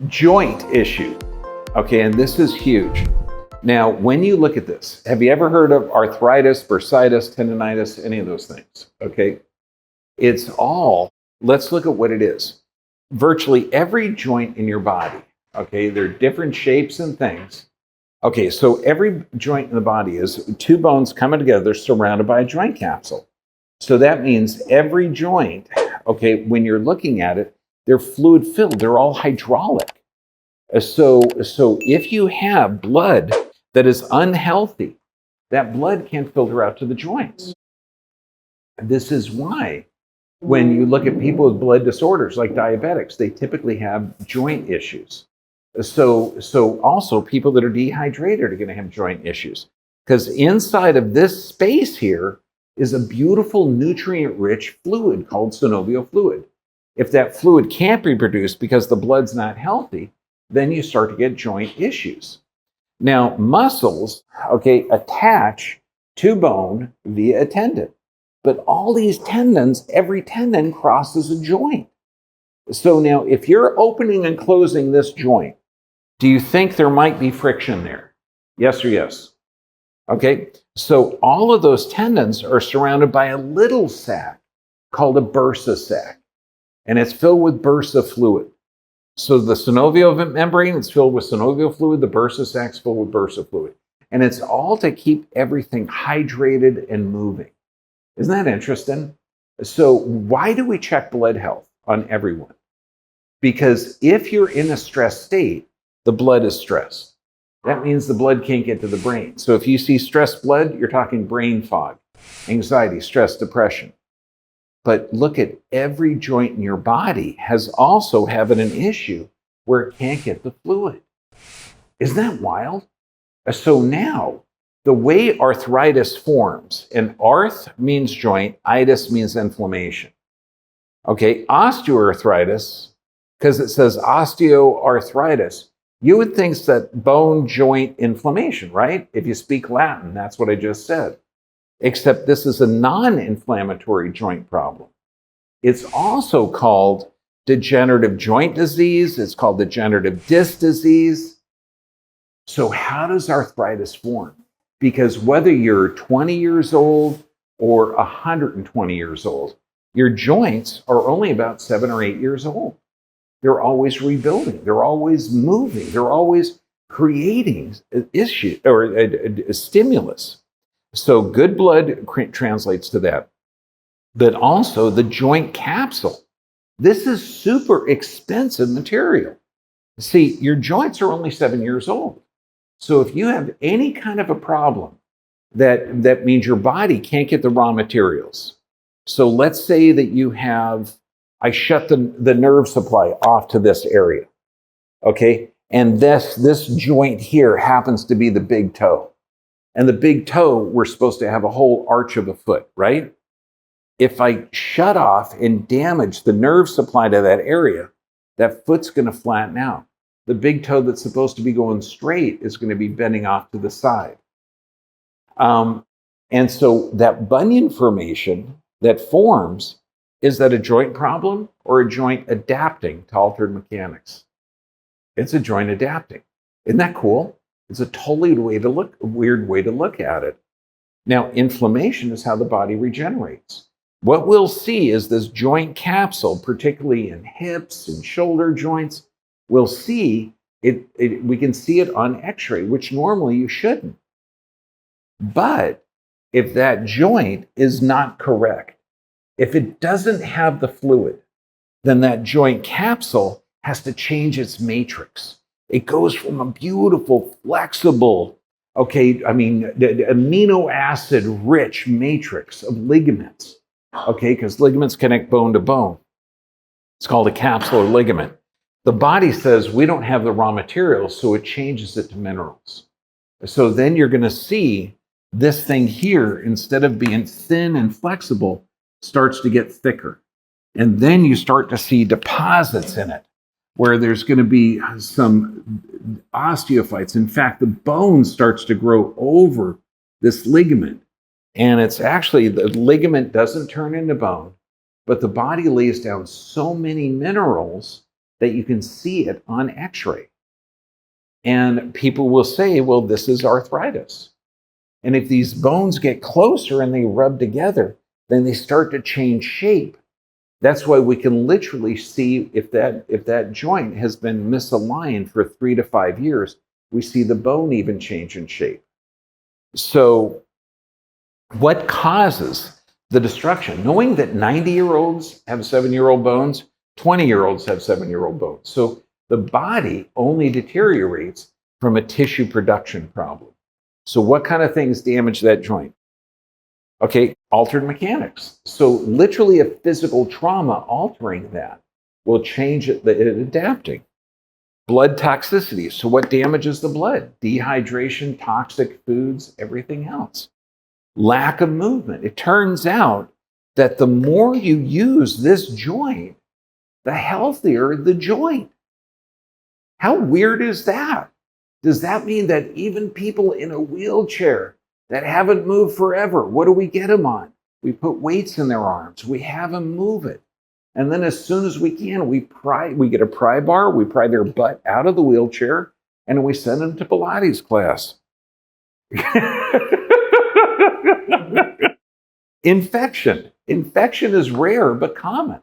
joint issue. Okay, and this is huge. Now, when you look at this, have you ever heard of arthritis, bursitis, tendonitis, any of those things? Okay, it's all, let's look at what it is. Virtually every joint in your body, okay, they're different shapes and things. Okay, so every joint in the body is two bones coming together surrounded by a joint capsule. So that means every joint, okay, when you're looking at it, they're fluid filled, they're all hydraulic. So if you have blood that is unhealthy, that blood can't filter out to the joints. This is why when you look at people with blood disorders like diabetics, they typically have joint issues. So also people that are dehydrated are going to have joint issues, because inside of this space here is a beautiful nutrient-rich fluid called synovial fluid. If that fluid can't be produced because the blood's not healthy, then you start to get joint issues. Now, muscles, okay, attach to bone via a tendon. But all these tendons, every tendon crosses a joint. So now, if you're opening and closing this joint, do you think there might be friction there? Yes or yes? Okay, so all of those tendons are surrounded by a little sac called a bursa sac, and it's filled with bursa fluid. So the synovial membrane is filled with synovial fluid, the bursa sac is filled with bursa fluid. And it's all to keep everything hydrated and moving. Isn't that interesting? So why do we check blood health on everyone? Because if you're in a stressed state, the blood is stressed. That means the blood can't get to the brain. So if you see stressed blood, you're talking brain fog, anxiety, stress, depression. But look at every joint in your body has also having an issue where it can't get the fluid. Isn't that wild? So now, the way arthritis forms, and arth means joint, itis means inflammation. Okay, osteoarthritis, because it says osteoarthritis, you would think that bone joint inflammation, right? If you speak Latin, that's what I just said. Except this is a non-inflammatory joint problem. It's also called degenerative joint disease. It's called degenerative disc disease. So how does arthritis form? Because whether you're 20 years old or 120 years old, your joints are only about 7 or 8 years old. They're always rebuilding. They're always moving. They're always creating an issue or a stimulus. So good blood translates to that. But also the joint capsule. This is super expensive material. See, your joints are only 7 years old. So if you have any kind of a problem, that means your body can't get the raw materials. So let's say that you have, I shut the nerve supply off to this area, okay? And this joint here happens to be the big toe. And the big toe, we're supposed to have a whole arch of a foot, right? If I shut off and damage the nerve supply to that area, that foot's going to flatten out. The big toe that's supposed to be going straight is going to be bending off to the side. And so that bunion formation that forms, is that a joint problem or a joint adapting to altered mechanics? It's a joint adapting. Isn't that cool? It's a totally weird way to look at it. Now, inflammation is how the body regenerates. What we'll see is this joint capsule, particularly in hips and shoulder joints, we'll see it, we can see it on x-ray, which normally you shouldn't. But if that joint is not correct, if it doesn't have the fluid, then that joint capsule has to change its matrix. It goes from a beautiful, flexible, amino acid rich matrix of ligaments, because ligaments connect bone to bone. It's called a capsular ligament. The body says we don't have the raw materials, so it changes it to minerals. So then you're going to see this thing here, instead of being thin and flexible, starts to get thicker. And then you start to see deposits in it, where there's going to be some osteophytes. In fact, the bone starts to grow over this ligament. And it's actually, the ligament doesn't turn into bone, but the body lays down so many minerals that you can see it on x-ray. And people will say, well, this is arthritis. And if these bones get closer and they rub together, then they start to change shape. That's why we can literally see if that joint has been misaligned for 3 to 5 years, we see the bone even change in shape. So what causes the destruction? Knowing that 90-year-olds have 7-year-old bones, 20-year-olds have 7-year-old bones. So the body only deteriorates from a tissue production problem. So what kind of things damage that joint? Okay, altered mechanics. So literally a physical trauma altering that will change it adapting. Blood toxicity. So what damages the blood? Dehydration, toxic foods, everything else. Lack of movement. It turns out that the more you use this joint, the healthier the joint. How weird is that? Does that mean that even people in a wheelchair that haven't moved forever, what do we get them on? We put weights in their arms. We have them move it. And then as soon as we can, we get a pry bar, we pry their butt out of the wheelchair, and we send them to Pilates class. Infection. Infection is rare but common.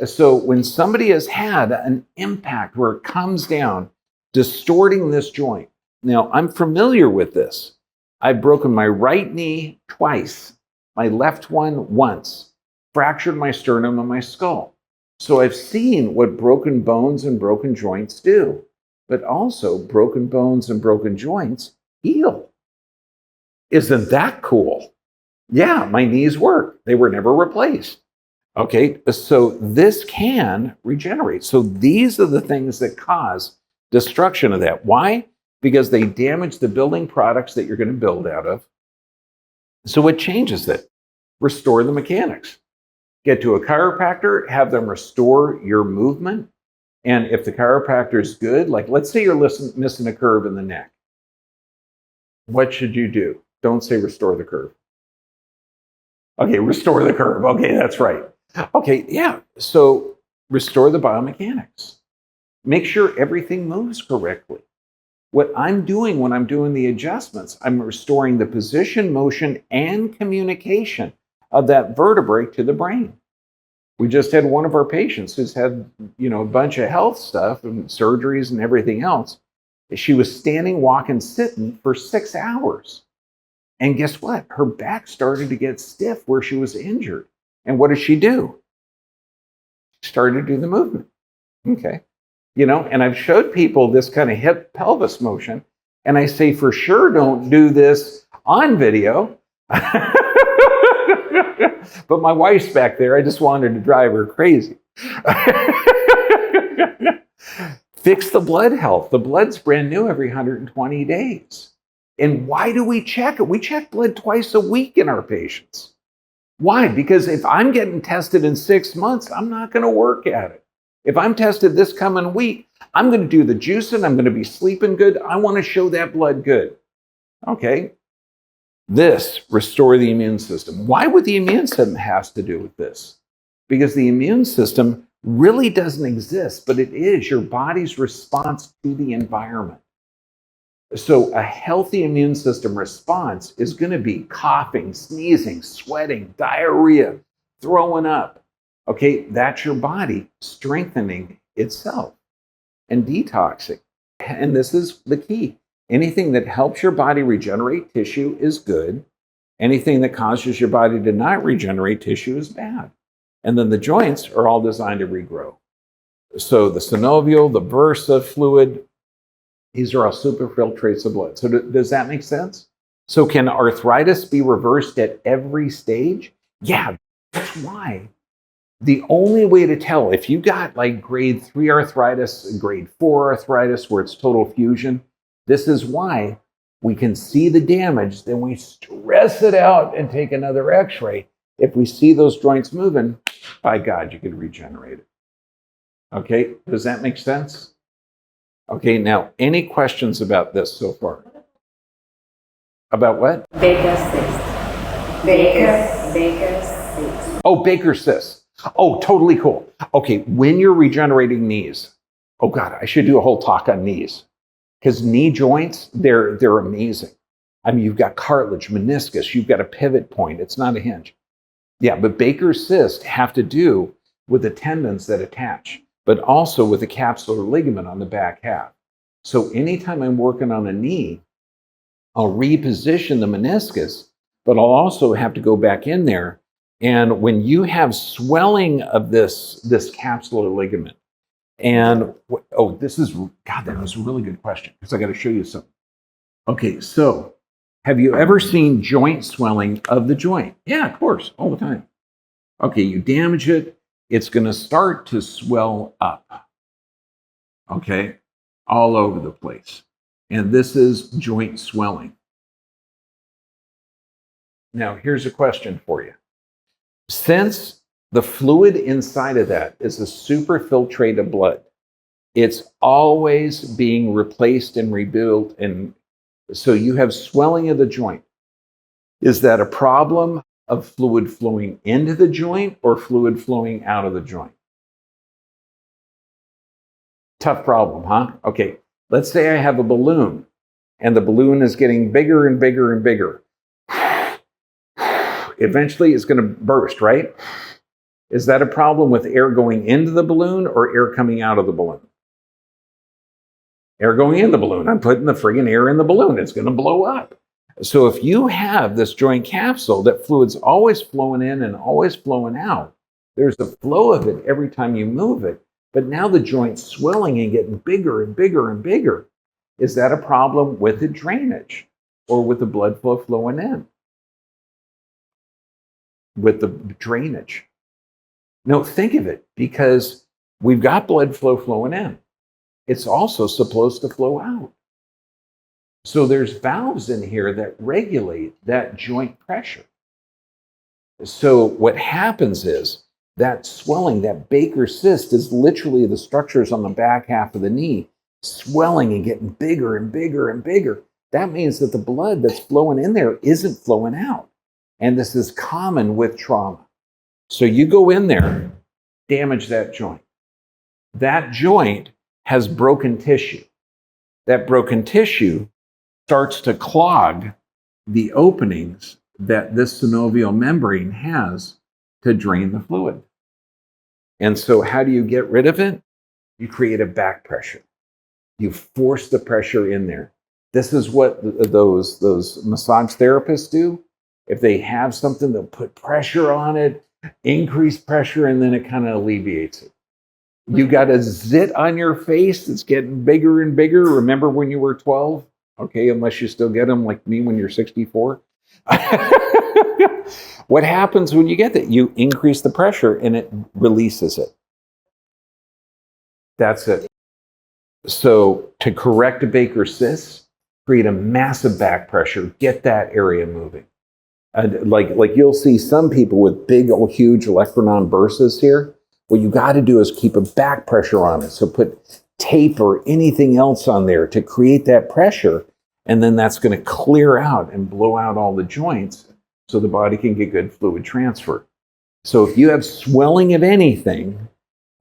So when somebody has had an impact where it comes down, distorting this joint. Now, I'm familiar with this. I've broken my right knee twice, my left one once, fractured my sternum and my skull. So I've seen what broken bones and broken joints do, but also broken bones and broken joints heal. Isn't that cool? Yeah, my knees work. They were never replaced. Okay, so this can regenerate. So these are the things that cause destruction of that. Why? Because they damage the building products that you're going to build out of. So what changes it? Restore the mechanics. Get to a chiropractor, have them restore your movement. And if the chiropractor is good, like let's say you're missing a curve in the neck. What should you do? Don't say restore the curve. Okay, restore the curve. Okay, that's right. Okay, yeah. So restore the biomechanics. Make sure everything moves correctly. What I'm doing when I'm doing the adjustments, I'm restoring the position, motion, and communication of that vertebrae to the brain. We just had one of our patients who's had, a bunch of health stuff and surgeries and everything else. She was standing, walking, sitting for 6 hours. And guess what? Her back started to get stiff where she was injured. And what did she do? She started to do the movement. Okay. And I've showed people this kind of hip pelvis motion. And I say, for sure, don't do this on video. But my wife's back there. I just wanted to drive her crazy. Fix the blood health. The blood's brand new every 120 days. And why do we check it? We check blood twice a week in our patients. Why? Because if I'm getting tested in 6 months, I'm not going to work at it. If I'm tested this coming week, I'm going to do the juicing. I'm going to be sleeping good. I want to show that blood good. Okay. This, restore the immune system. Why would the immune system have to do with this? Because the immune system really doesn't exist, but it is your body's response to the environment. So a healthy immune system response is going to be coughing, sneezing, sweating, diarrhea, throwing up. Okay, that's your body strengthening itself and detoxing. And this is the key. Anything that helps your body regenerate tissue is good. Anything that causes your body to not regenerate tissue is bad. And then the joints are all designed to regrow. So the synovial, the bursa fluid, these are all superfiltrates of blood. So does that make sense? So can arthritis be reversed at every stage? Yeah, that's why. The only way to tell if you got like grade 3 arthritis, grade 4 arthritis, where it's total fusion, this is why we can see the damage, then we stress it out and take another x-ray. If we see those joints moving, by God, you can regenerate it. Okay, does that make sense? Okay, now, any questions about this so far? About what? Baker's cyst. Baker's cyst. Oh, Baker's cyst. Oh, totally cool. Okay, when you're regenerating knees, oh God, I should do a whole talk on knees because knee joints, they're amazing. I mean, you've got cartilage, meniscus, you've got a pivot point. It's not a hinge. Yeah, but Baker's cysts have to do with the tendons that attach, but also with the capsular ligament on the back half. So anytime I'm working on a knee, I'll reposition the meniscus, but I'll also have to go back in there. And when you have swelling of this capsular ligament, and oh, this is, God, that was a really good question because I got to show you something. Okay, so have you ever seen joint swelling of the joint? Yeah, of course, all the time. Okay, you damage it, it's going to start to swell up. Okay, all over the place. And this is joint swelling. Now, here's a question for you. Since the fluid inside of that is a superfiltrated blood, it's always being replaced and rebuilt. And so you have swelling of the joint. Is that a problem of fluid flowing into the joint or fluid flowing out of the joint? Tough problem, huh? Okay, let's say I have a balloon and the balloon is getting bigger and bigger and bigger. Eventually it's going to burst, right? Is that a problem with air going into the balloon or air coming out of the balloon? Air going in the balloon. I'm putting the friggin' air in the balloon. It's going to blow up. So if you have this joint capsule that fluid's always flowing in and always flowing out, there's a flow of it every time you move it. But now the joint's swelling and getting bigger and bigger and bigger. Is that a problem with the drainage or with the blood flow flowing in? With the drainage. No, think of it, because we've got blood flow flowing in. It's also supposed to flow out. So there's valves in here that regulate that joint pressure. So what happens is that swelling, that Baker's cyst is literally the structures on the back half of the knee swelling and getting bigger and bigger and bigger. That means that the blood that's flowing in there isn't flowing out. And this is common with trauma. So you go in there, damage that joint. That joint has broken tissue. That broken tissue starts to clog the openings that this synovial membrane has to drain the fluid. And so how do you get rid of it? You create a back pressure. You force the pressure in there. This is what those massage therapists do. If they have something, they'll put pressure on it, increase pressure, and then it kind of alleviates it. You got a zit on your face that's getting bigger and bigger. Remember when you were 12? Okay, unless you still get them like me when you're 64. What happens when you get that? You increase the pressure and it releases it. That's it. So to correct a Baker's cyst, create a massive back pressure, get that area moving. Like you'll see some people with big old huge olecranon bursts here. What you got to do is keep a back pressure on it. So put tape or anything else on there to create that pressure, and then that's going to clear out and blow out all the joints so the body can get good fluid transfer. So if you have swelling of anything,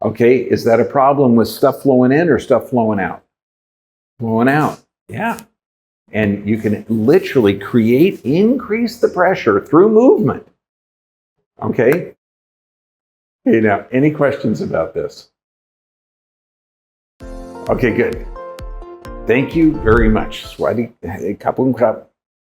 okay, is that a problem with stuff flowing in or stuff flowing out? Flowing out, yeah. And you can literally increase the pressure through movement. Okay? Okay, now, any questions about this? Okay, good. Thank you very much. Swati, kapung krap.